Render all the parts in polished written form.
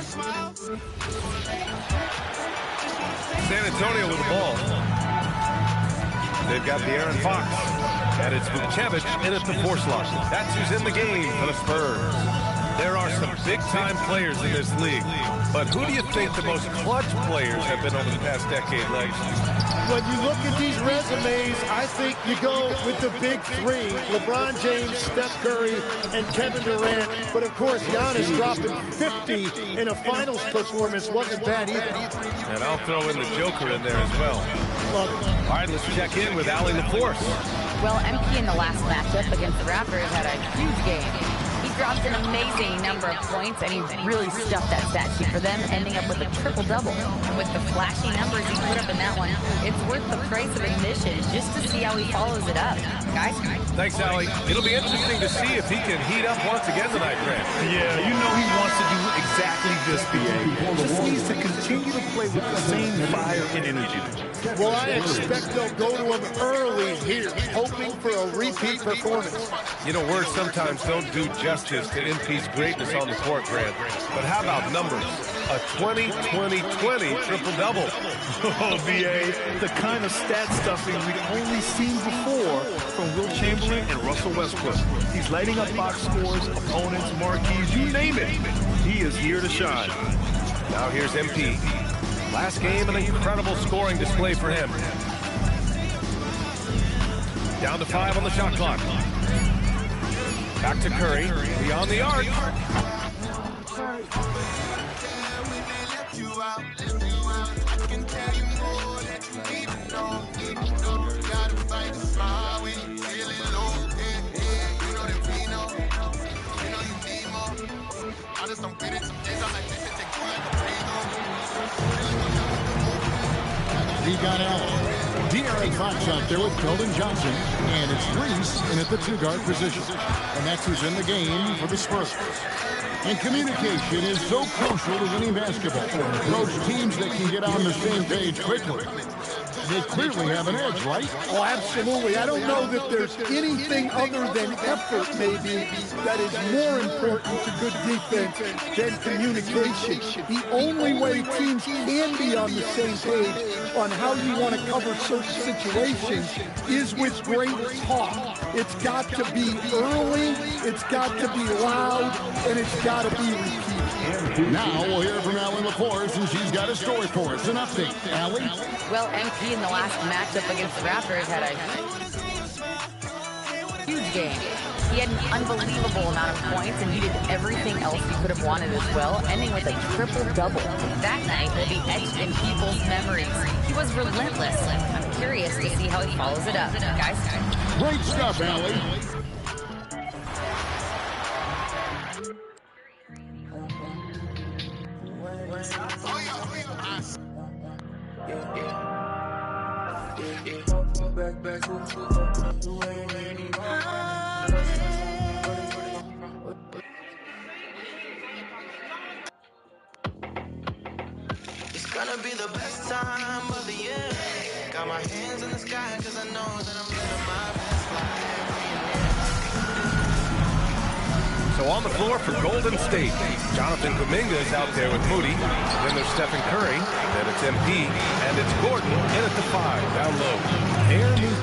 San Antonio with the ball. They've got the Aaron Fox. And it's Vucevic in at the force line. That's who's in the game for the Spurs. There are some big-time players in this league. But who do you think the most clutch players have been over the past decade, Legs? When you look at these resumes, I think you go with the big three. LeBron James, Steph Curry, and Kevin Durant. But, of course, Giannis dropping 50 in a finals performance wasn't bad either. And I'll throw in the Joker in there as well. Love it. All right, let's check in with Allie LaForce. Well, MP in the last matchup against the Raptors had a huge game. He dropped an amazing number of points, and he really stuffed that stat sheet for them, ending up with a triple-double. And with the flashy numbers he put up in that one, it's worth the price of admission just to see how he follows it up. Guys? Thanks, Allie. It'll be interesting to see if he can heat up once again tonight, Grant. Yeah, you know he wants to do exactly this, B.A. Just needs to continue to play with the same fire and energy. Well, I expect they'll go to him early here, hoping for a repeat performance. You know, words sometimes don't do justice to MP's greatness on the court, Grant. But how about numbers? A 20-20-20 triple-double. Oh, B.A., the kind of stat stuffing we've only seen before from Will Chamberlain and Russell Westbrook. He's lighting up box scores, opponents, marquees, you name it. He is here to shine. Now here's MP. Last game, an incredible scoring display for him. Down to 5 on the shot clock. Back to Curry, beyond the arc. He got Allen. De'Aaron Fox out there with Keldon Johnson. And it's Reese in at the two-guard position. And that's who's in the game for the Spurs. And communication is so crucial to winning basketball. Those teams that can get on the same page quickly, they clearly have an edge, right? Oh, absolutely. I don't know that there's anything other than effort, maybe, that is more important to good defense than communication. The only way teams can be on the same page on how you want to cover certain situations is with great talk. It's got to be early, it's got to be loud, and it's got to be repeated. Now we'll hear from Allie LaForce, and she's got a story for us. An update. Allie? Well, MP in the last matchup against the Raptors had a huge game. He had an unbelievable amount of points, and he did everything else he could have wanted as well, ending with a triple-double. That night will be etched in people's memories. He was relentless. I'm curious to see how he follows it up. Guys? Great stuff, Allie. It's gonna be the best time of the year. Got my hands in the sky cause I know that I'm living my best life. So on the floor for Golden State, Jonathan Kuminga is out there with Moody. Then there's Stephen Curry. Then it's MP. And it's Gordon in at the 5, down low. Aaron.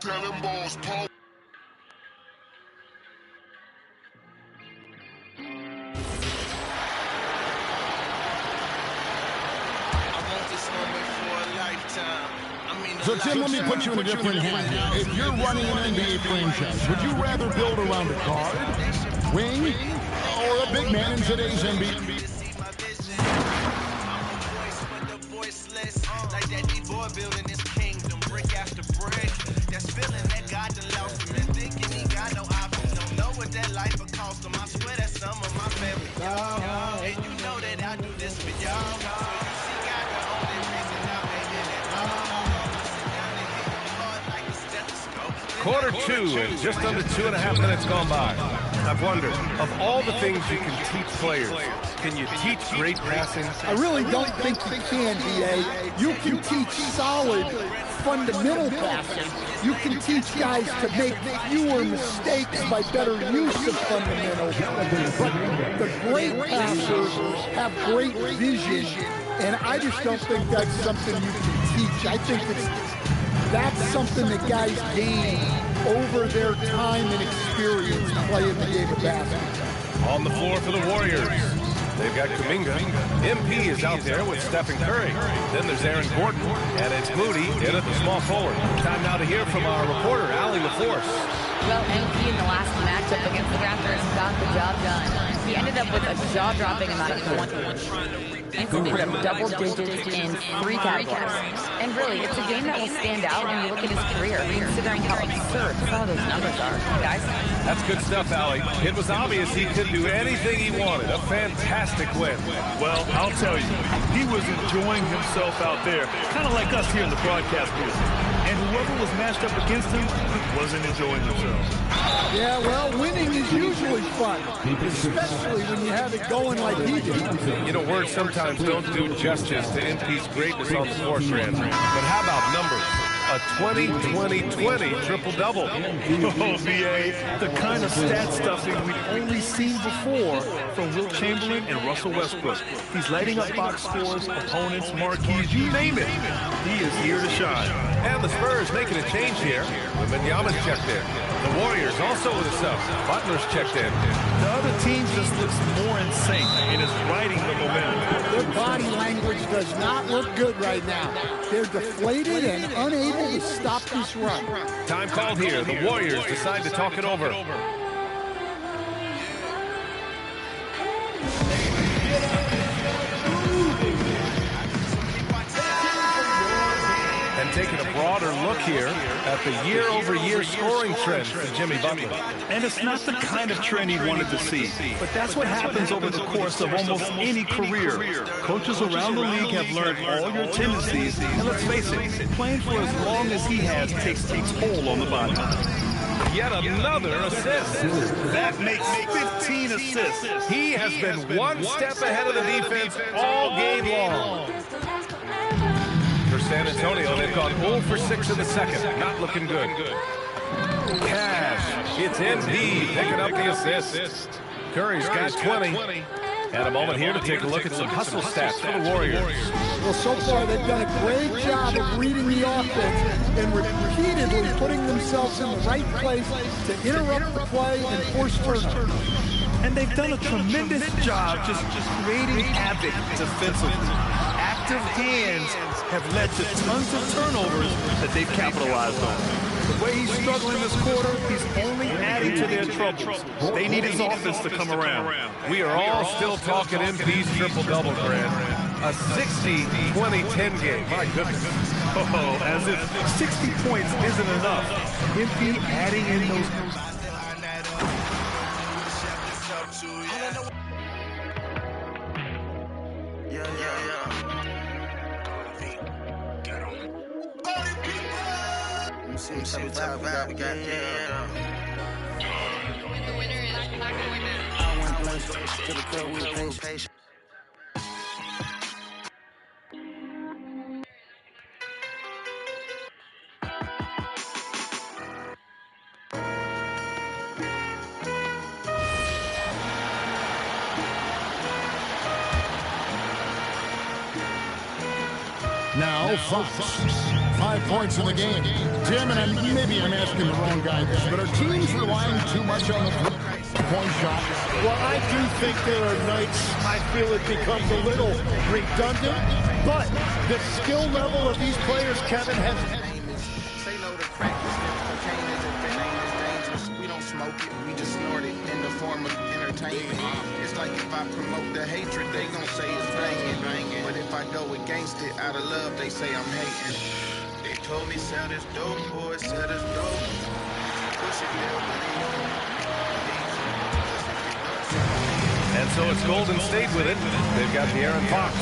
Tell him balls, Paul. So, Tim, let me put you in a different hand here. If you're running an NBA franchise, would you rather build around a guard, wing, or a big man in today's NBA? Building this kingdom, brick after brick. That's feeling that God done lost him and thinking he got no options. Don't know what that life will cost him. I swear that's some of my favorite. And you know that I do this for y'all. So you see God, the only reason I'm making it. Quarter 2 and just under 2.5 minutes gone by. I've wondered, of all the things you can teach players, can you teach great passing? I really don't think you can, B.A. You can teach solid, fundamental passing. You can teach guys to make fewer mistakes by better use of fundamentals. But the great passers have great vision, and I just don't think that's something you can teach. I think that's something that guys gain over their time and experience playing the game of basketball. On the floor for the Warriors, they've got Kuminga. MP is out there with Stephen Curry. Then there's Aaron Gordon, and it's Moody in at the small forward. Time now to hear from our reporter, Allie LaForce. Well, MP in the last matchup against the Raptors got the job done. He ended up with a jaw-dropping amount of 20. He put up double digits in 3 categories. And really, it's a game that will stand out when you look at his career, considering how absurd some of those numbers are, guys. That's good stuff, Allie. It was obvious he could do anything he wanted. A fantastic win. Well, I'll tell you, he was enjoying himself out there, kind of like us here in the broadcast booth. And whoever was matched up against him wasn't enjoying themselves. Yeah, well, winning is usually fun, especially when you have it going like he did. You know, words sometimes don't do justice to MP's greatness on the court, Rand. But how about numbers? A 20-20-20 triple-double. Oh, B.A., the kind of stat stuffing we've only seen before from Wilt Chamberlain and Russell Westbrook. He's lighting up box scores, opponents, marquees, you name it. He is here to shine. And the Spurs making a change here. Wembanyama's checked in. The Warriors also with a sub. Butler's checked in. The other team just looks more in sync and is riding the momentum. Their body language does not look good right now. They're deflated and unable to stop this run. Time called here. The Warriors decide to talk it over. And taking a broader look here at the year-over-year scoring trend for Jimmy Butler. And it's not the kind of trend he wanted to see, but that's what happens over the course of almost any career. Coaches around the league have learned all your tendencies, and let's face it, playing for as long as he has takes a toll on the body. Yet another assist. That makes 15 assists. He has been one step ahead of the defense all game long. For San Antonio, they've gone 0 for 6 in the second. Not looking good. Cash. It's NB picking up the assist. Curry's got 20. And a moment here to take a look at some hustle stats for the Warriors. Well, so far they've done a great job of reading the offense and repeatedly putting themselves in the right place to interrupt the play and force turnovers. And they've done a tremendous job just creating havoc defensively. Active hands have led to tons of turnovers that they've capitalized on. The way he's struggling this quarter, he's only adding to their troubles. They need his offense to come around. We are all still talking MP's triple-double, Grant. A 60-20-10 game. My goodness. Oh, as if 60 points isn't enough. MP adding in those... See what type of vibe we got, yeah. The winner is not going to I went once to the club with a patient. Now, Fox. 5 points in the game. Tim, and maybe I'm asking the wrong guy this, but are teams relying too much on the point shot? Well, I do think there are nights I feel it becomes a little redundant, but the skill level of these players, Kevin, has... Say no to crack, cocaine is dangerous. We don't smoke it, we just snort it in the form of entertainment. It's like if I promote the hatred, they gon' say it's banging. But if I go against it out of love, they say I'm hating. They told me sell this dope, boy, sell this dope. Push it, And so it's Golden State with it. They've got De'Aaron Fox.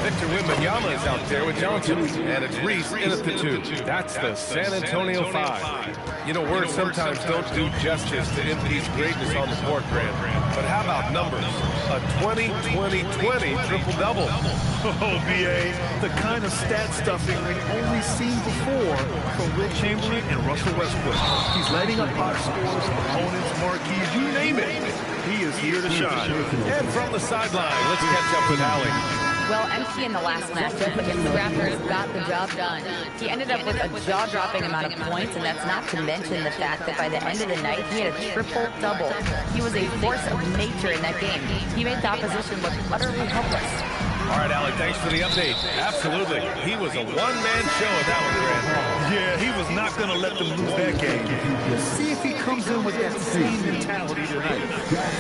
Victor Wembanyama is out there with Johnson. And it's Reese in at the 2. That's the San Antonio 5. You know, words sometimes don't do justice to MP's greatness on the court, Grant. But how about numbers? A 20-20-20 triple-double. Oh, B.A., the kind of stat stuffing we've only seen before from Will Chamberlain and Russell Westbrook. He's lighting up box scores, opponents, marquees, you name it. He is here to shine. And from the sideline, let's catch up with Allie. Well, MP in the last matchup against the Raptors got the job done. He ended up with a jaw-dropping amount of points, and that's not to mention the fact that by the end of the night, he had a triple-double. He was a force of nature in that game. He made the opposition look utterly helpless. All right, Alec, thanks for the update. Absolutely. He was a one-man show at that one, Grant. Yeah, he was not going to let them lose that game. See if he comes in with that same mentality tonight.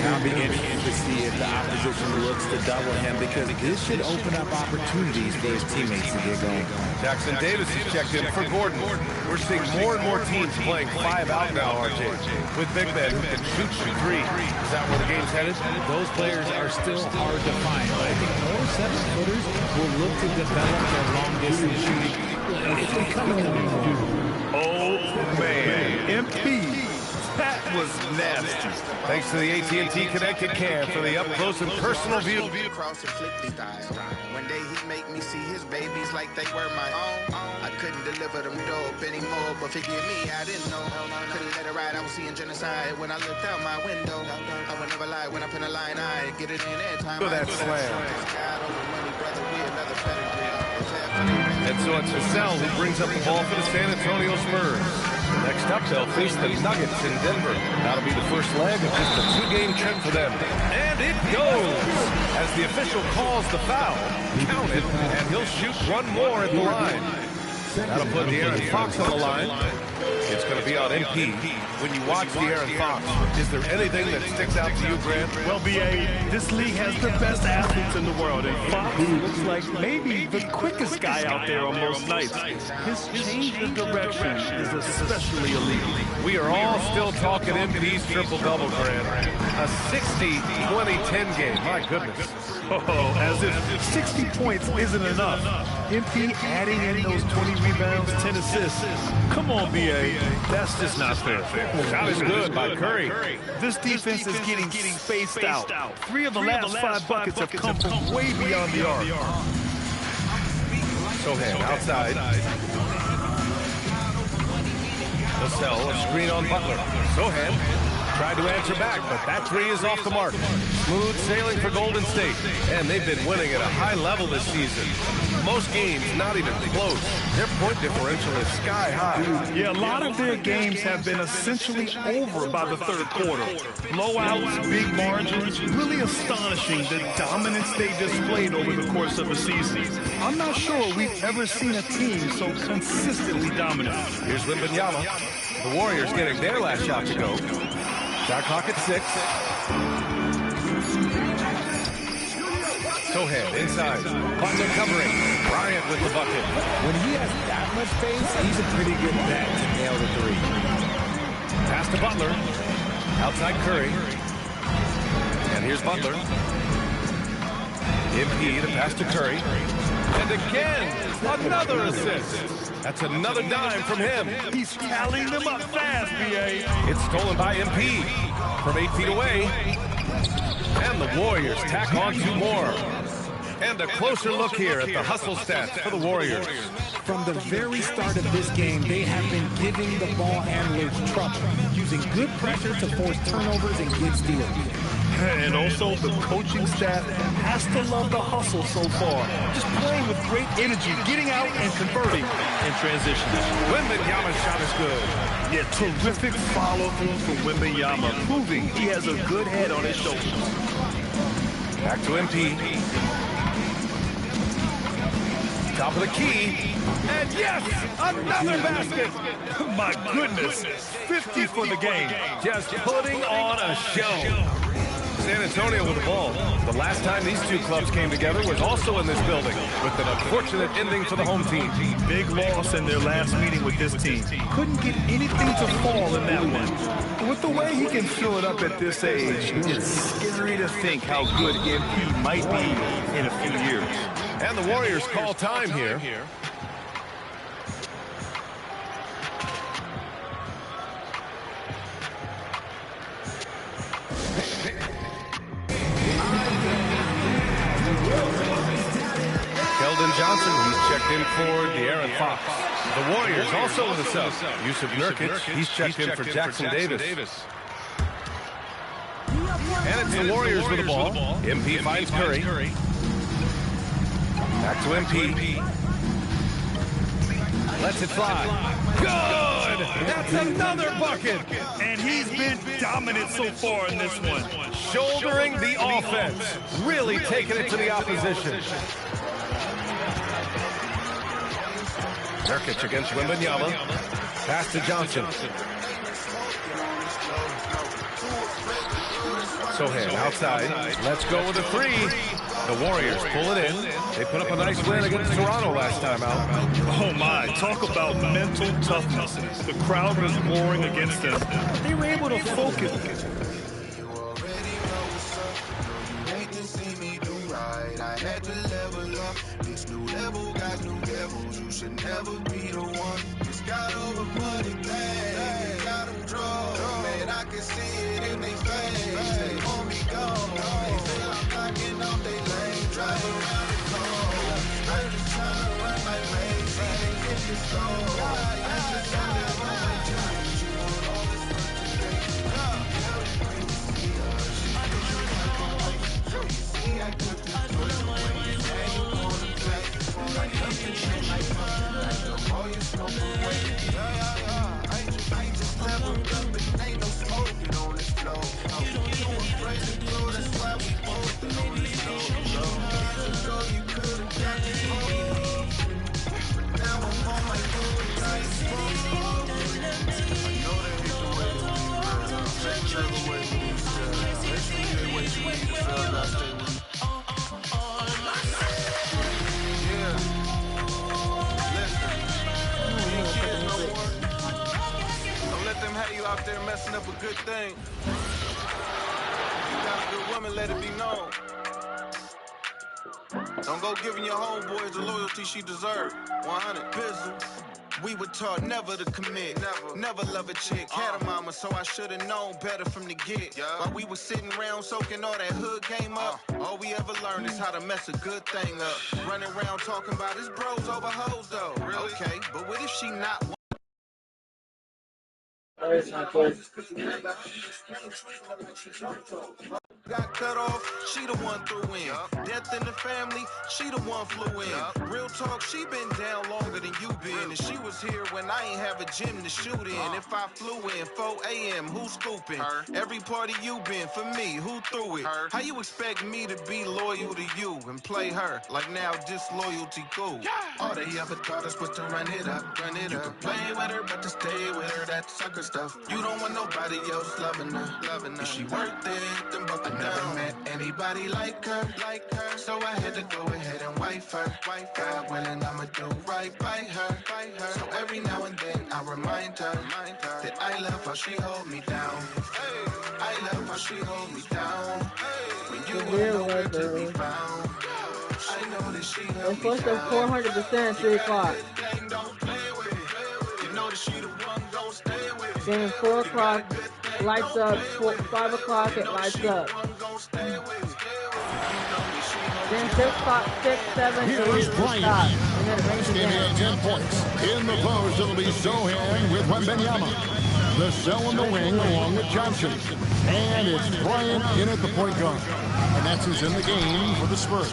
I'll be interested to see if the opposition looks to double him, because this should open up opportunities for his teammates to get going. Jackson Davis has checked in for Gordon. We're seeing more and more teams playing 5 out now, RJ, with big men who can shoot from 3. Is that where the game's headed? Those players are still hard to find, but I think more 7-footers will look to develop their long-distance shooting. It's becoming a big deal. Oh, man. MP, that was nasty. Thanks to the AT&T Connected Cam for the up-close and personal view. Cross and flip these thighs. One day he'd make me see his babies like they were my own. I couldn't deliver them dope anymore, but forgive me, I didn't know. Couldn't let it ride, I was seeing genocide when I looked out my window. I would never lie when I pin a line, I get it in every time. Look at that slam. And so it's Vassell who brings up the ball for the San Antonio Spurs. Next up, they'll face the Nuggets in Denver. That'll be the first leg of just a 2-game trip for them. And it goes! As the official calls the foul, count it, and he'll shoot one more at the line. That'll put De'Aaron Fox on the line. It's going to be on MP. When you watch De'Aaron Fox, is there anything that sticks out to you, Grant? Well, B.A., this league has the best athletes in the world, and Fox looks like maybe the quickest guy out there on most nights. His change of direction is especially elite. We are all still talking MP's triple-double, Grant. A 60-20-10 game. My goodness. Oh, as if 60 points isn't enough. MP adding in those 20 rebounds, 10 assists. Come on, B.A., that's just not fair. Shot is good by Curry. This defense is getting spaced out. 3 of the last 5 buckets have come from way beyond the arc. Sohan outside. Vassell, a screen on Butler. Sohan tried to answer back, but that 3 is off the mark. Smooth sailing for Golden State, and they've been winning at a high level this season. Most games not even close. Their point differential is sky high. Yeah, a lot of their games have been essentially over by the third quarter. Blowouts, big margins, really astonishing the dominance they displayed over the course of the season. I'm not sure we've ever seen a team so consistently dominant. Here's Wembanyama. The Warriors getting their last shot to go. Shot clock at 6. Sohan inside. Butler covering. Bryant with the bucket. When he has that much pace, he's a pretty good bet to nail the 3. Pass to Butler. Outside Curry. And here's Butler. MP, the pass to Curry. And again, another assist. That's another dime from him. He's tallying them up fast, B.A. It's stolen by MP from 8 feet away. And the Warriors tack on 2 more. And a closer look here at the hustle stats for the Warriors. From the very start of this game, they have been giving the ball handlers trouble, using good pressure to force turnovers and get steals. And also, the coaching staff has to love the hustle so far. Just playing with great energy, getting out and converting in transition. Wembanyama's shot is good. Yeah, terrific follow-through from Wembanyama, proving he has a good head on his shoulders. Back to MP. Top of the key. And yes, another basket. My goodness, 50 for the game. Just putting on a show. San Antonio with the ball. The last time these two clubs came together was also in this building, with an unfortunate ending for the home team. Big loss in their last meeting with this team. Couldn't get anything to fall in that one. With the way he can fill it up at this age, it's scary to think how good MP might be in a few years. And the Warriors call time here. Keldon Johnson, he's checked in for De'Aaron Fox. The Warriors also with a sub. Yusuf Nurkic, he's checked in for Jackson Davis. And it's the Warriors with the ball. MP finds Curry. Back to MP. Lets it fly. Good! That's another bucket! And he's been dominant so far in this one. Shouldering the offense. Really taking it to the opposition. Nurkic against Wembanyama. Pass to Johnson. Sohan outside. Let's go with a three. The Warriors pull it in. They put up a nice win against Toronto last time out. Oh my, talk about mental toughness. The crowd was roaring against them. They were able to focus. I had to level up. This new level got new levels. You should never be the one. It's got over money thing. Got them drugged. Man, I can see it in their face. They want me gone. They feel I'm knocking off their lane. Drive around the corner. I'm just trying to run my lane. See they get this goal. I'm just trying to run my journey. You want all this I got this. Out there messing up a good thing. You got a good woman, let it be known. Don't go giving your homeboys the loyalty she deserved. 100 Bizzle. We were taught never to commit, never love a chick. Had a mama, so I should've known better from the get. While we were sitting around soaking all that hood game up, all we ever learned is how to mess a good thing up. Running around talking about his bros over hoes though. Really? Okay, but what if she not? Got cut off, she the one threw in. Death in the family, she the one flew in. Real talk, she been down longer than you been. And she was here when I ain't have a gym to shoot in. If I flew in 4 a.m., who scooping? Every party you been, for me, who threw it? How you expect me to be loyal to you and play her? Like now disloyalty cool. All they ever taught us was to run it up, run it up. Play with her, but to stay with her, that sucker stuff. You don't want nobody else loving her. If she worth it, then buckle down. Never met anybody like her, so I had to go ahead and wife her. God willing, I'ma do right by her. So every now and then I remind her that I love how she hold me down. I love how she hold me down. When you were nowhere to be found, I know that she held me down. 400%, 3 o'clock. Then 4 o'clock, lights up. 5 o'clock, it lights up. Then 6 o'clock, 6, 7, 8, Here's Bryant. and then it rains This game again. had 10 points. In the post, it'll be Sohan with Wembanyama. The cell in the wing along with Johnson. And it's Bryant in at the point guard. And that's who's in the game for the Spurs.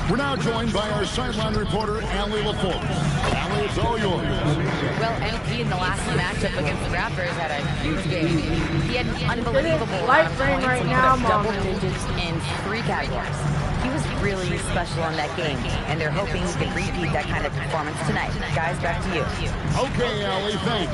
We're now joined by our sideline reporter, Allie LaForce. Allie, it's all yours. Well, MP in the last matchup against the Raptors had a huge game. He had an unbelievable Light amount of rain points right and now, put up double Mom. digits in 3 categories. He was really special in that game, and they're hoping he can repeat that kind of performance tonight. Guys, back to you. Okay, Allie, thanks.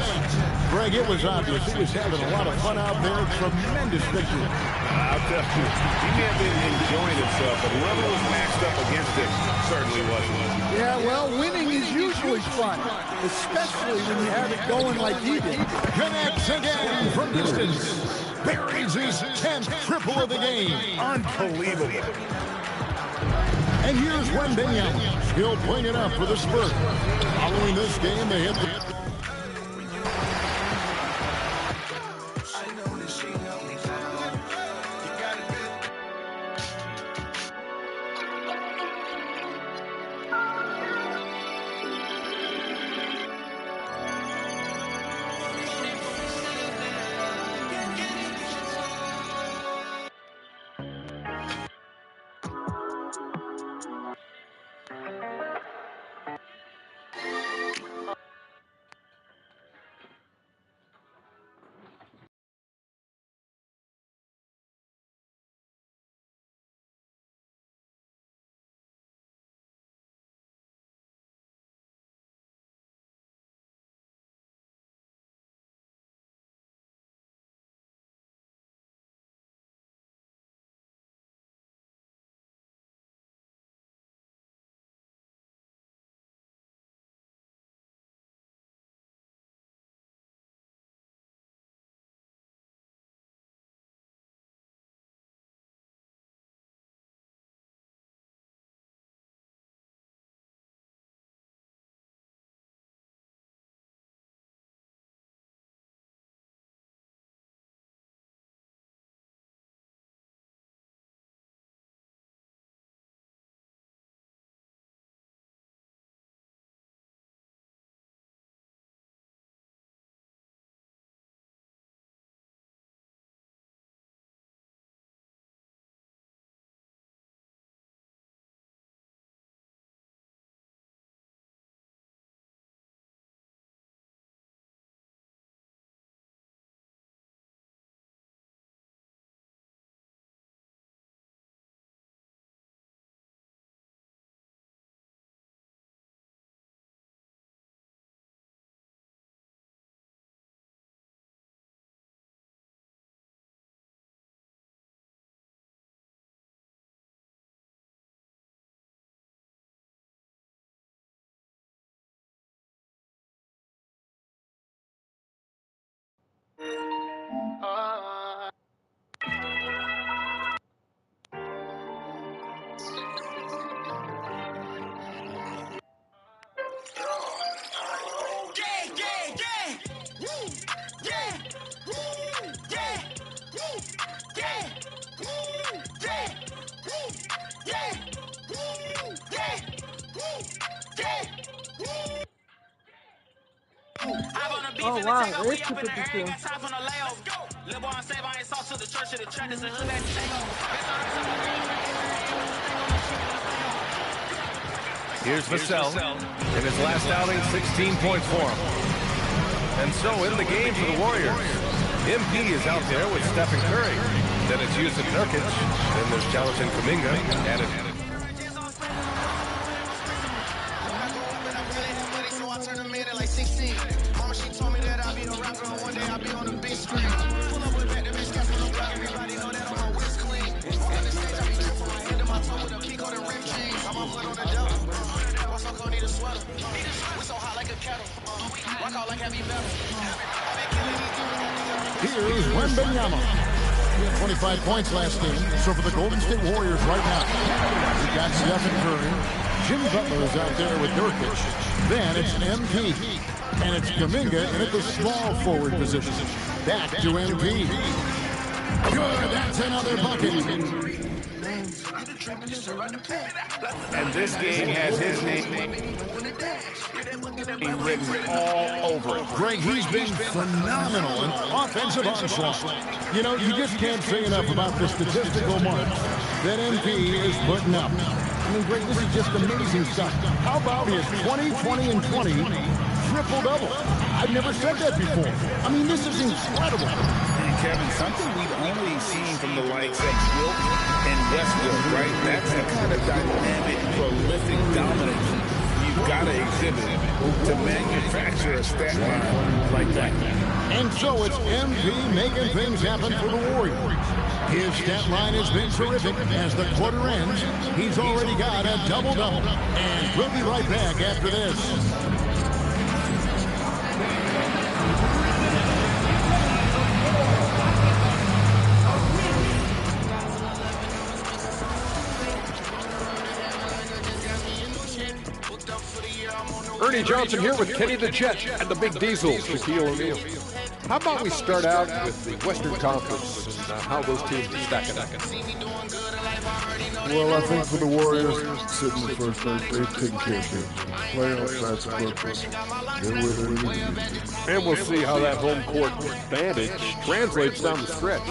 Greg, it was obvious he was having a lot of fun out there. Tremendous victory. I'll tell you, he may have been enjoying himself, but whoever was maxed up against him certainly wasn't. Yeah, well, winning is usually fun, especially when you have it going like he did. Connects again from distance. Buries his 10th triple of the game. Unbelievable. And here's Wembanyama. He'll bring it up for the Spurs. Following this game, they hit the... Oh wow, this is 52. Here's Vassell. In his last outing, 16 points for him. And so in the game for the Warriors, MP is out there with Stephen Curry. Then it's Yusuf Nurkic. Then there's Jonathan Kuminga added. Mama, she told me that I'll be a rapper and one day I'll be on the big screen. Pull up with back to bitch, got from the block, everybody know that on my wrist clean. On the stage, I be tripping my head to my toe with a peak on the rim jeans. Got my foot on the devil. What's up, need a sweater? We so hot like a kettle. Rock out like heavy metal. Here's Wembanyama. 25 points last game. So for the Golden State Warriors right now, we've got Stephen Curry. Jimmy Butler's out there with Nurkic. Then it's MP. And it's Kuminga in at the small forward position. Back to MP. Good, that's another bucket. And this game has his name written all over it. Greg, he's been phenomenal in offensive onslaught. You know, you just can't say enough about the statistical marks that MP is putting up. I mean, Greg, this is just amazing stuff. How about his 20, 20, and 20 triple-double? I've never said that before. I mean, this is incredible. And Kevin, something we've only seen from the likes of Wilt and Westbrook, right? That's the kind of dynamic, prolific dominance you've got to exhibit to manufacture a stat line like that. And so it's MP making things happen for the Warriors. His stat line has been terrific. As the quarter ends, he's already got a double-double. And we'll be right back after this. Ernie Johnson here with Kenny the Jet and the Big Diesel, Shaquille O'Neal. How about we start out with the Western Conference and how those teams are stacking up? Well, I think for the Warriors, sitting in first place, they've taken care of business. Playoffs, that's perfect. They're where they need to be. And we'll see how that home court advantage translates down the stretch.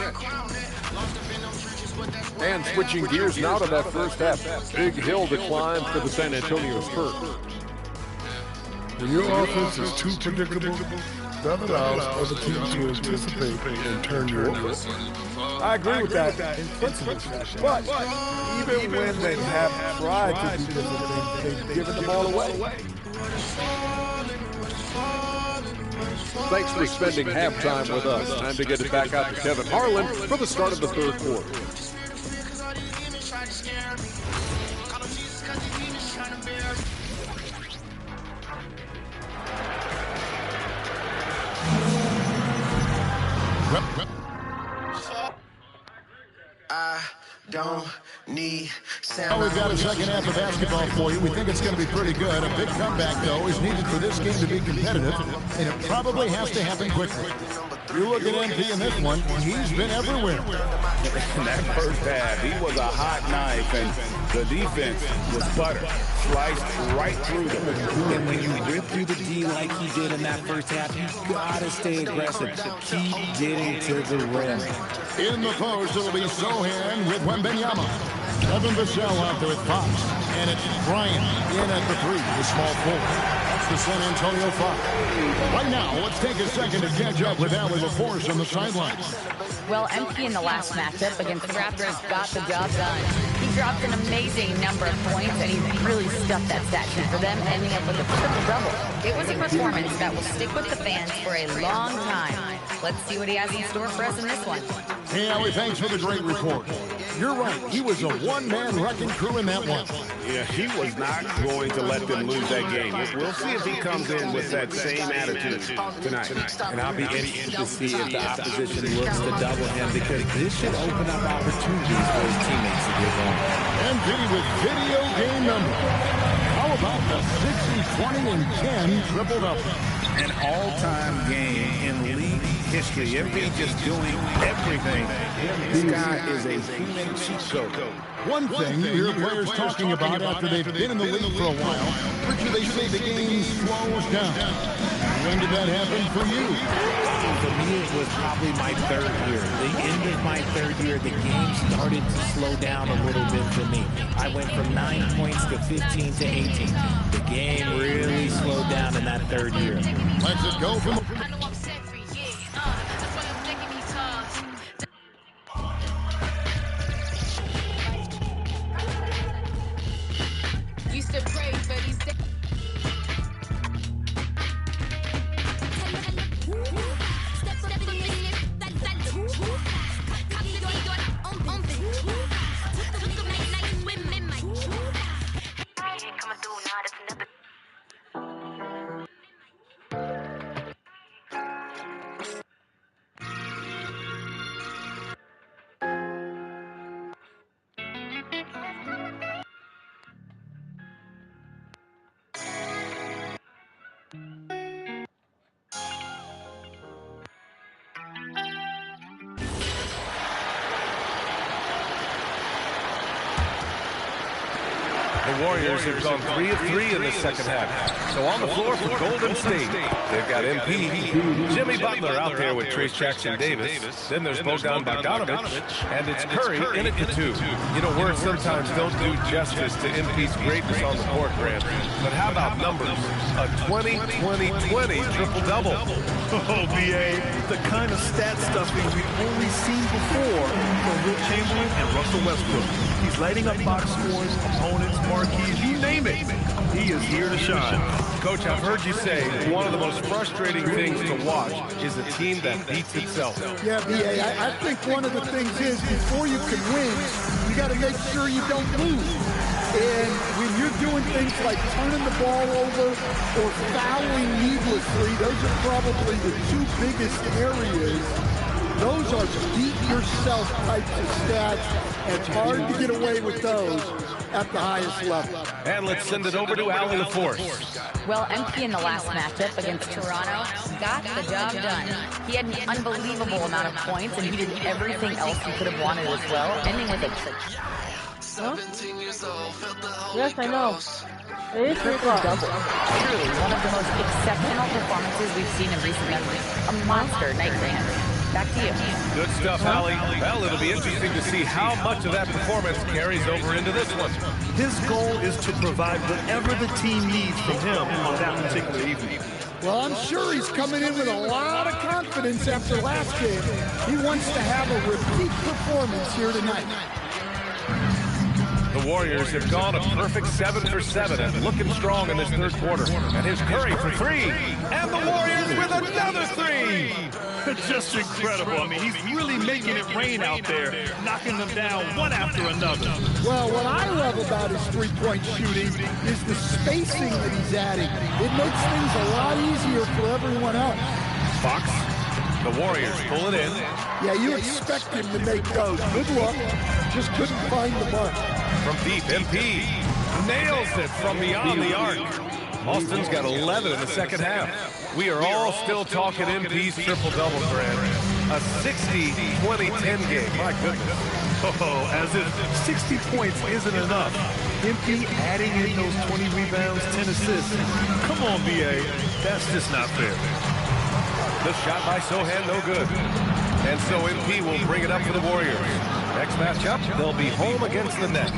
And switching gears now to that first half. Big hill to climb for the San Antonio Spurs. When your offense is too predictable, that allows other teams to anticipate and turn you over. I agree with that in principle. But even when they have tried to do different things, they've given the ball away. Thanks for spending halftime with us. Time to get it back out to Kevin Harlan for the start of the third quarter. I don't need Well, we've got a second half of basketball for you. We think it's going to be pretty good. A big comeback, though, is needed for this game to be competitive, and it probably has to happen quickly. You look at MP in this one, he's been everywhere. In that first half, he was a hot knife, and the defense was butter. Sliced right through them. And when you rip through the D like he did in that first half, you gotta stay aggressive. Keep getting to the rim. In the post, it'll be Sohan with Wembenyama. Evan Vassell out there with Fox. And it's Bryant in at the three, the small forward. That's the San Antonio Fox. Right now, let's take a second to catch up with Allie LaForce on the sidelines. Well, MP in the last matchup against the Raptors got the job done. He dropped an amazing number of points, and he really stuffed that stat sheet for them, ending up with a triple-double. It was a performance that will stick with the fans for a long time. Let's see what he has in store for us in this one. Hey, Allie, thanks for the great report. You're right. He was a one-man wrecking crew in that one. Yeah, he was not going to let them lose that game. We'll see if he comes in with that same attitude tonight. And I'll be interested to see if the opposition looks to double him, because this should open up opportunities for his teammates to get going. MP with video game number. How about the 60-20-10 triple-double? An all-time game in league history. MP just doing everything. This guy is a human cheat code. One thing you hear players talking about after they've been in the league for a while, Richard, they say the game slows down. When did that happen for you? For me, it was probably my third year. The end of my third year, the game started to slow down a little bit for me. I went from 9 points to 15 to 18. The game really slowed down in that third year. Let's it go from... Used to pray for these days. The Warriors have gone 3 of 3 in the second half. So on the floor for Golden State, they've got MP, Jimmy Butler out there with Trace Jackson-Davis. Then there's Bogdan Bogdanovic, and it's Curry in at the 2. You know, words sometimes don't do justice to MP's greatness on the court, Grant. But how about numbers? A 20-20-20 triple-double. Oh, B.A., the kind of stat stuffing we've only seen before from Will Chamberlain and Russell Westbrook. He's lighting up box scores, opponents, marquees, you name it. He is here to shine. Coach, I've heard you say one of the most frustrating things to watch is a team that beats itself. Yeah, B.A., I think one of the things is before you can win, you got to make sure you don't lose. And when you're doing things like turning the ball over or fouling needlessly, those are probably the two biggest areas. Those are beat yourself types of stats. It's hard to get away with those. at the highest level. And let's send it over to Allie LaForce. Well, MP in the last matchup against Toronto got the job done. He had an unbelievable amount of points, and he did everything else he could have wanted as well, ending with a Huh? Yes, I know. It is triple-double. Truly one of the most exceptional performances we've seen in recent memory. A monster night for him. Back to you. Good stuff, Allie. Well, it'll be interesting to see how much of that performance carries over into this one. His goal is to provide whatever the team needs from him on that particular evening. Well, I'm sure he's coming in with a lot of confidence after last game. He wants to have a repeat performance here tonight. The Warriors have gone a perfect 7 for 7 and looking strong in this third quarter. And here's Curry for three. And the Warriors with another three. Just incredible. I mean, he's really making it rain out there, knocking them down one after another. Well, what I love about his three-point shooting is the spacing that he's adding. It makes things a lot easier for everyone else. Fox, the Warriors pull it in. Yeah, you expect him to make those. Good luck. Just couldn't find the mark. From deep, MP nails it from beyond the arc. Austin's got 11 in the second half. We are all still talking MP's triple-double, Grant. A 60-20-10 game. My goodness. Oh, as if 60 points isn't enough. MP adding in those 20 rebounds, 10 assists. Come on, BA. That's just not fair. The shot by Sohan, no good. And so MP will bring it up for the Warriors. Next matchup, they'll be home against the Nets.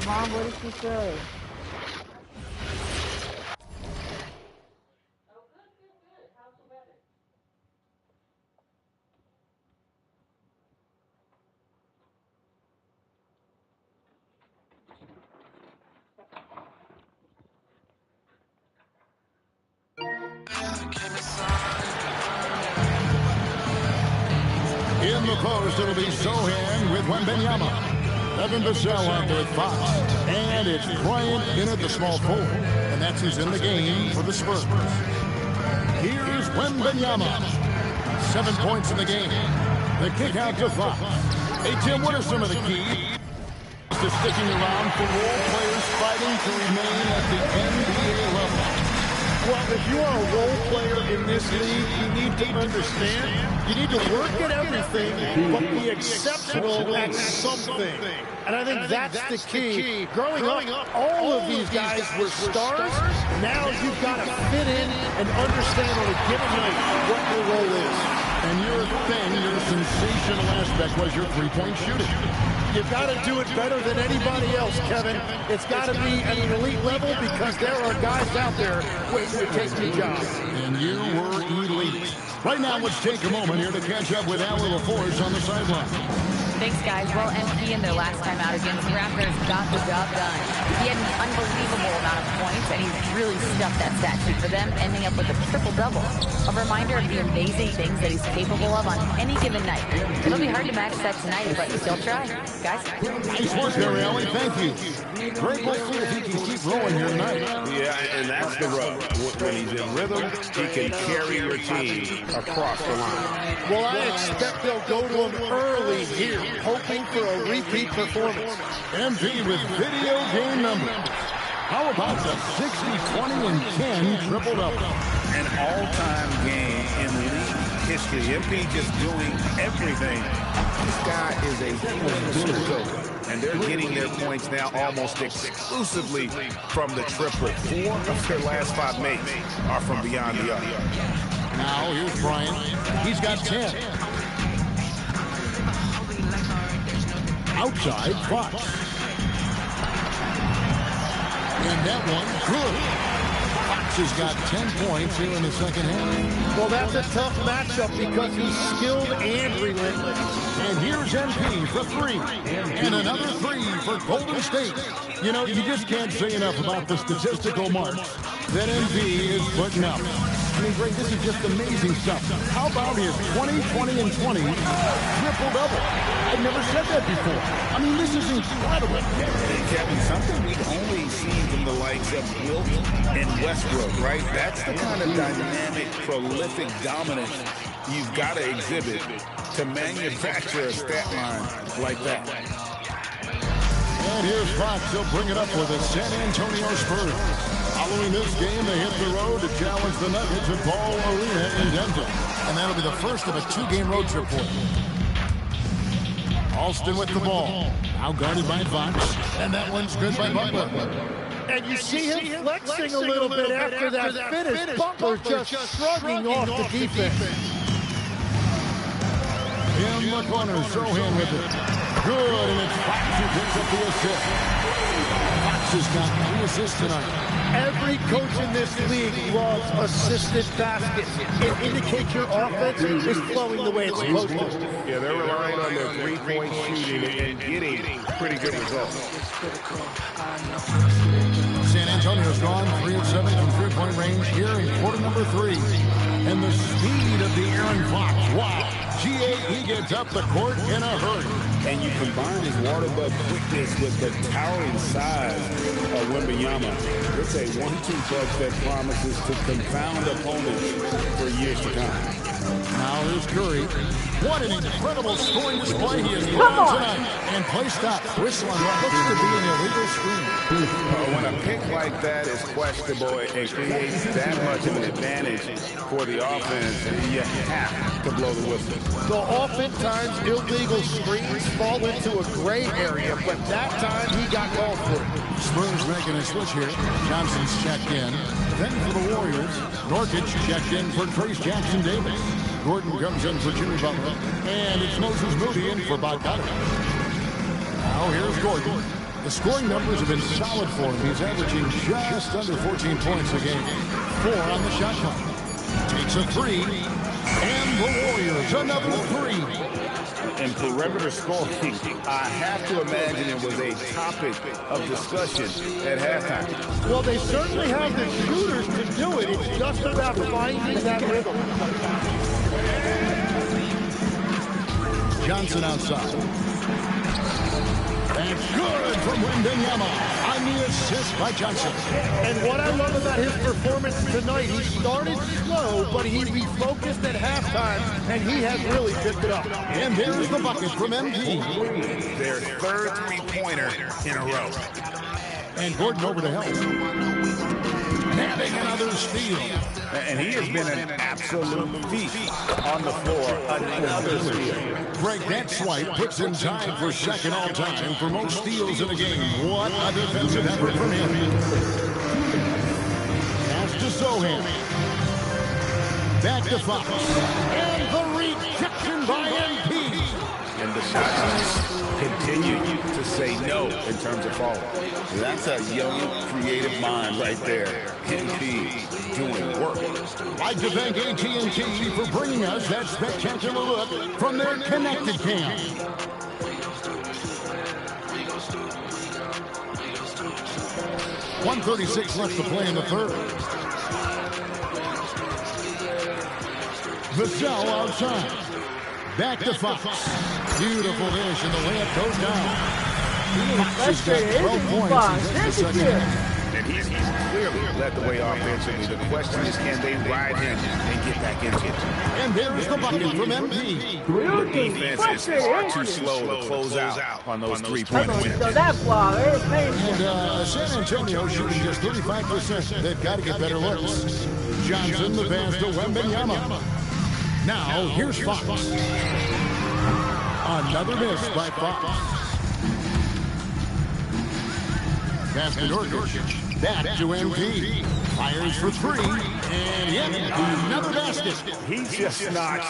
Mom, what did she say? In the post, it'll be Sohan with Wembanyama. Evan Vassell out there at Fox. And it's Bryant in at the small forward. And that's who's in the game for the Spurs. Here's Wembanyama. 7 points in the game. The kick out to Fox. Hey, Tim, what are some of the keys to sticking around for role players fighting to remain at the NBA level? Well, if you are a role player in this league, you need to understand, you need to work at everything, but be exceptional at something. And I think that's the key. Growing up, all of these guys were stars. Now you've got to fit in and understand on a given night what your role is. And your thing, your sensational aspect was your three-point shooting. You've got to do it better than anybody else, Kevin. It's got to be at an elite level because there are guys out there waiting to take the job. And you were elite. Right now, let's take a moment here to catch up with Allie LaForce on the sideline. Thanks, guys. Well, MP in their last time out against the Raptors got the job done. He had an unbelievable amount of points, and he really stuffed that stat sheet for them, ending up with a triple-double. A reminder of the amazing things that he's capable of on any given night. It'll be hard to match that tonight, but still try. Guys? Nice work there, Allie. Thank you. Great. We'll see if he can keep rolling here tonight. Yeah, and that's the rub. When he's in rhythm, he can carry your team across the line. Well, I expect they'll go to him early here, hoping for a repeat performance. MP with video game numbers. How about the 60, 20, and 10 triple-double? An all-time game in league history. MP just doing everything. This guy is a superstar. And they're getting their points now almost exclusively from the triple. 4 of their last 5 makes are from beyond the arc. Now, here's Bryant. He's got 10. Outside, Fox. And that one, good. Fox has got 10 points here in the second half. Well, that's a tough matchup because he's skilled and relentless. And here's MP for 3. And another 3 for Golden State. You know, you just can't say enough about the statistical marks that MP is putting up. I mean, Greg, this is just amazing stuff. How about his 20, 20, and 20 triple-double? I've never said that before. I mean, this is incredible. And Kevin, something we've only seen from the likes of Wilt and Westbrook, right? That's the kind of dynamic, prolific dominance you've got to exhibit to manufacture a stat line like that. And here's Fox. He'll bring it up for the San Antonio Spurs. Following this game, they hit the road to challenge the Nuggets at Ball Arena in Denver. And that'll be the first of a two-game road trip for them. Alston with the ball. Now guarded by Fox. And that one's good by Butler. And you see him flexing a little bit after that finish. Butler just shrugging off the defense. In the corner, Sohan with it. Good, and it's Fox who picks up the assist. Fox has got 3 assists tonight. Every coach in this league loves assisted baskets. It indicates your offense is flowing the way it's supposed to. Yeah, they're relying on their three-point shooting and getting pretty good results. San Antonio's gone 3 of 7 from three-point range here in quarter number 3. And the speed of the Aaron Fox. Wow. He gets up the court in a hurry. And you combine his water bug quickness with the towering size of Wembanyama. It's a 1-2 punch that promises to confound opponents for years to come. Now here's Curry. What an incredible scoring display he has put on tonight. And play stop. Whistle on what looks to be an illegal screen. When a pick like that is questionable, it creates that much of an advantage for the offense. You have to blow the whistle. So oftentimes illegal screens fall into a gray area, but that time he got called for it. Spurs making a switch here. Johnson's checked in. Then for the Warriors, Norkic checked in for Trace Jackson-Davis. Gordon comes in for Jimmy Butler. And it's Moses Moody in for Bogdanovich. Now here's Gordon. The scoring numbers have been solid for him. He's averaging just under 14 points a game. 4 on the shot clock. Takes a 3. And the Warriors, another 3. And perimeter scoring, I have to imagine it was a topic of discussion at halftime. Well, they certainly have the shooters to do it. It's just about finding that rhythm. Johnson outside. That's good from Wembanyama on the assist by Johnson. And what I love about his performance tonight, he started slow, but he refocused at halftime, and he has really picked it up. And there's the bucket from MG. Their third three-pointer in a row. And Gordon over to help. Having another steal. And he has been an absolute feast on the floor. Another steal. Greg, that swipe puts him tied for second all-time for most steals in a game. What a defensive effort from him. Pass to Sohan. Back to Fox. And the rejection by MP. And the shots continue to say no in terms of falling. That's a young, creative mind right there. MP doing work. I'd like to thank AT&T for bringing us that spectacular look from their connected cam. .136 left to play in the third. Vassell outside. Back to Fox. Beautiful dish, and the layup goes down. Fox has got 12 points in the second half. And he's clearly led the way offensively. The question is, can they ride him and get back into it? And there's the bucket from MP. The defense is far too slow to close out on those three-point wins. So that flaw is And San Antonio shooting just 35%. They've got to get better looks. Johnson, the pass to Wembanyama. Now, here's Fox. Another miss by Fox. Pass to Norkic. Back to MP. Fires for 3. And yet, another basket. He's just not.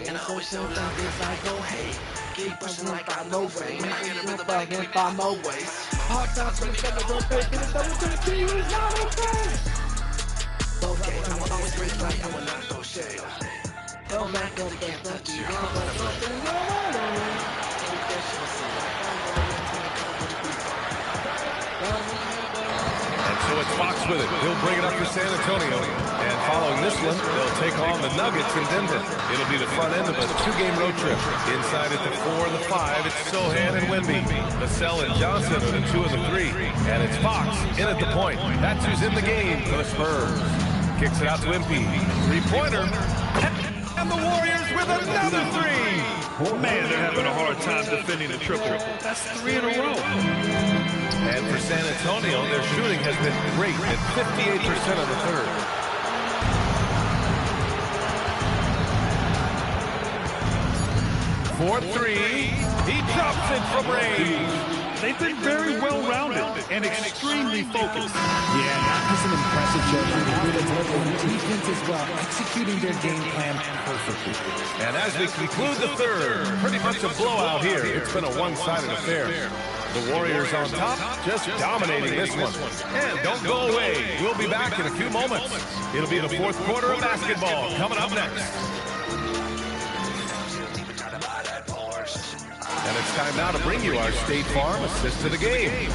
And I always tell them this, I go, hey, keep pushing like I know way. When I get a rhythm, I can find more ways. Hard times when it's double, don't pay, get it double to the key, it's not okay. Okay, I will always break like I will not throw shade. Don't back up, can't touch you. And so it's Fox with it. He'll bring it up for San Antonio. And Following this one, they'll take on the Nuggets in Denver. It'll be the front end of a 2-game road trip. Inside at the 4 and the 5, it's Sohan and Wemby. Vassell and Johnson are the 2 and the 3. And it's Fox in at the point. That's who's in the game for the Spurs. Kicks it out to Wemby. Three-pointer. And the Warriors with another 3. Man, they're having a hard time defending a triple. That's 3 in a row. And for San Antonio, their shooting has been great at 58% of the third. For 3, he drops it from range. They've been very well-rounded and extremely focused. Yeah, not just an impressive show from the good defense as well, executing their game plan perfectly. And as we conclude the third, pretty much a blowout here. It's been a one-sided affair. The Warriors on top, just dominating this one. And don't go away. We'll be back in a few moments. It'll be the fourth quarter of basketball coming up next. And it's time now to bring you our State Farm assist to the game.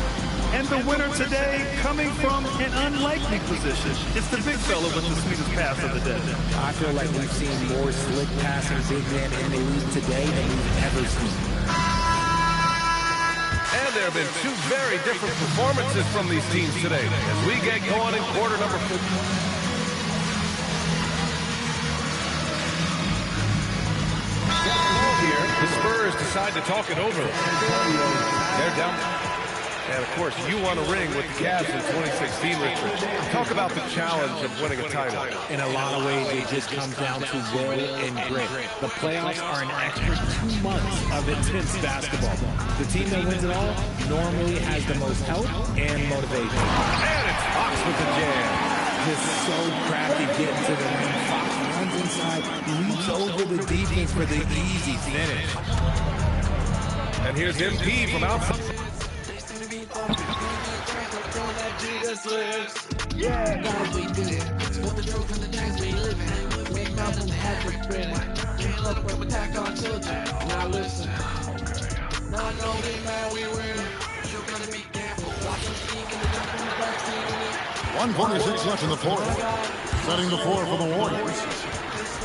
And the winner today, coming from an unlikely position, it's the big fella with the sweetest pass of the day. I feel like we've seen more slick passing big men in the league today than we've ever seen. And there have been 2 very different performances from these teams today as we get going in quarter number 4. Here, the Spurs decide to talk it over. They're down. And, of course, you won a ring with the Cavs in 2016, Richard. Talk about the challenge of winning a title. In a lot of ways, it just comes down to will and grit. The playoffs are an extra 2 months of intense basketball. The team that wins it all normally has the most help and motivation. And it's Fox with the jam. Just so crafty getting to the ring. Fox runs inside, leaps over the defense for the easy finish. And here's MP from outside. Yeah, guys, we did it. What the truth and the days we live in. Make Malcolm had to spin it. Came up with attack on children. Now listen. Now I know we mad, we win. You gotta be careful. Watch them speak and the jump in the back team. 1:46 left in the fourth. Setting the floor for the Warriors.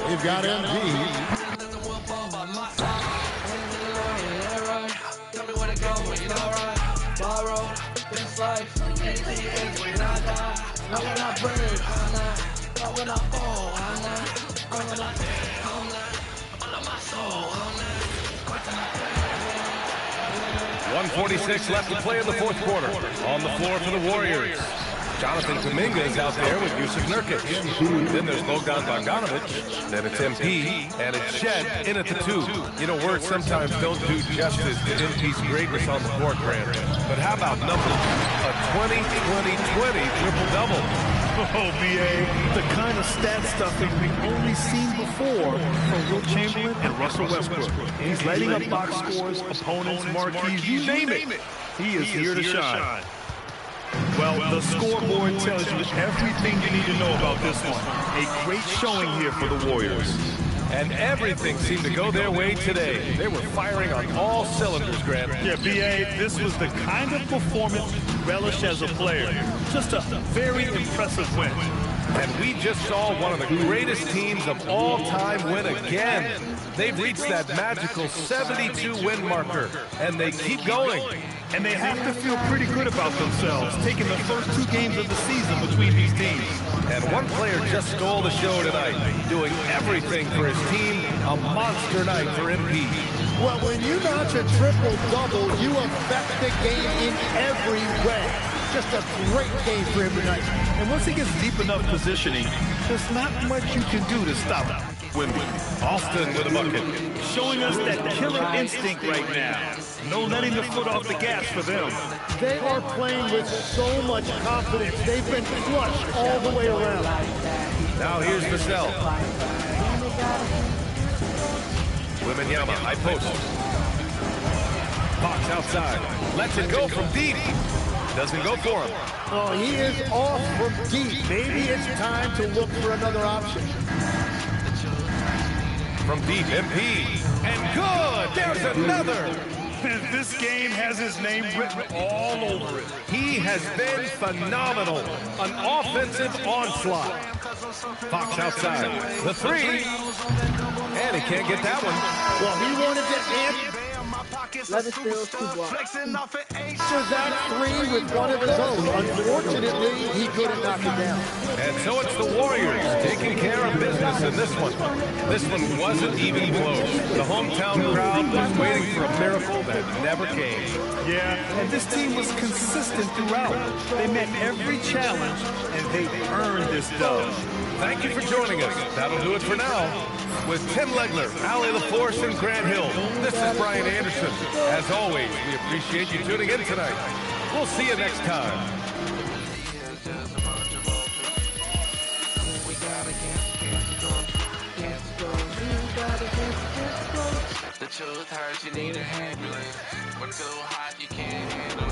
They've got MP. Tell me where to go when you're alright. Borrow this life. Anything ends when I die. Not when I burn, I'm not. Not when I fall, I'm not. Not when I dead, I'm not. Under my soul, I'm not. 1:46 left to play in the fourth quarter. On the floor for the Warriors. Jonathan Kuminga is out there with Yusuf Nurkic. Then there's Bogdan Bogdanovic. Then it's MP. And it's Shed in at the 2. You know, words sometimes don't do justice to MP's greatness on the court, Grant. But how about numbers? A 20-20-20 triple-double. Oh, BA, the kind of stat stuffing we've only seen before from Wilt Chamberlain and Russell Westbrook. He's lighting up box scores, opponents, marquees, you name it. He is here to shine. Well, the scoreboard tells you everything you need to know about this one. A great showing here for the Warriors. And everything seemed to go their way today. They were firing on all cylinders, Grant. Yeah, BA, this was the kind of performance you relish as a player. Just a very impressive win. And we just saw one of the greatest teams of all time win again. They've reached that magical 72-win marker, and they keep going. And they have to feel pretty good about themselves, taking the first 2 games of the season between these teams. And one player just stole the show tonight, doing everything for his team. A monster night for MP. Well, when you notch a triple-double, you affect the game in every way. Just a great game for him tonight. And once he gets deep enough positioning, there's not much you can do to stop him. Austin with a bucket. Showing us that killer instinct right now. No letting the foot off the gas for them. They are playing with so much confidence. They've been clutch all the way around. Now here's Vassell. Wembanyama, high post. Fox outside. Lets it go from deep. Doesn't go for him. Oh, he is off from deep. Maybe it's time to look for another option. From deep, MP. And good! There's another! This game has his name written all over it. He has been phenomenal. An offensive onslaught. Fox outside. The three. And he can't get that one. Well, he wanted to answer 11 steals, 2 blocks. that three with one of his own. Unfortunately, he couldn't knock it down. And so it's the Warriors taking care of business in this one. This one wasn't even close. The hometown crowd was waiting for a miracle that never came. Yeah, and this team was consistent throughout. They met every challenge, and they earned this dub. Thank you for joining us. That'll do it for now. With Tim Legler, Allie LaForce, and Grant Hill, this is Brian Anderson. As always, we appreciate you tuning in tonight. We'll see you next time. The truth hurts, you need a ambulance. We're too hot, you can't handle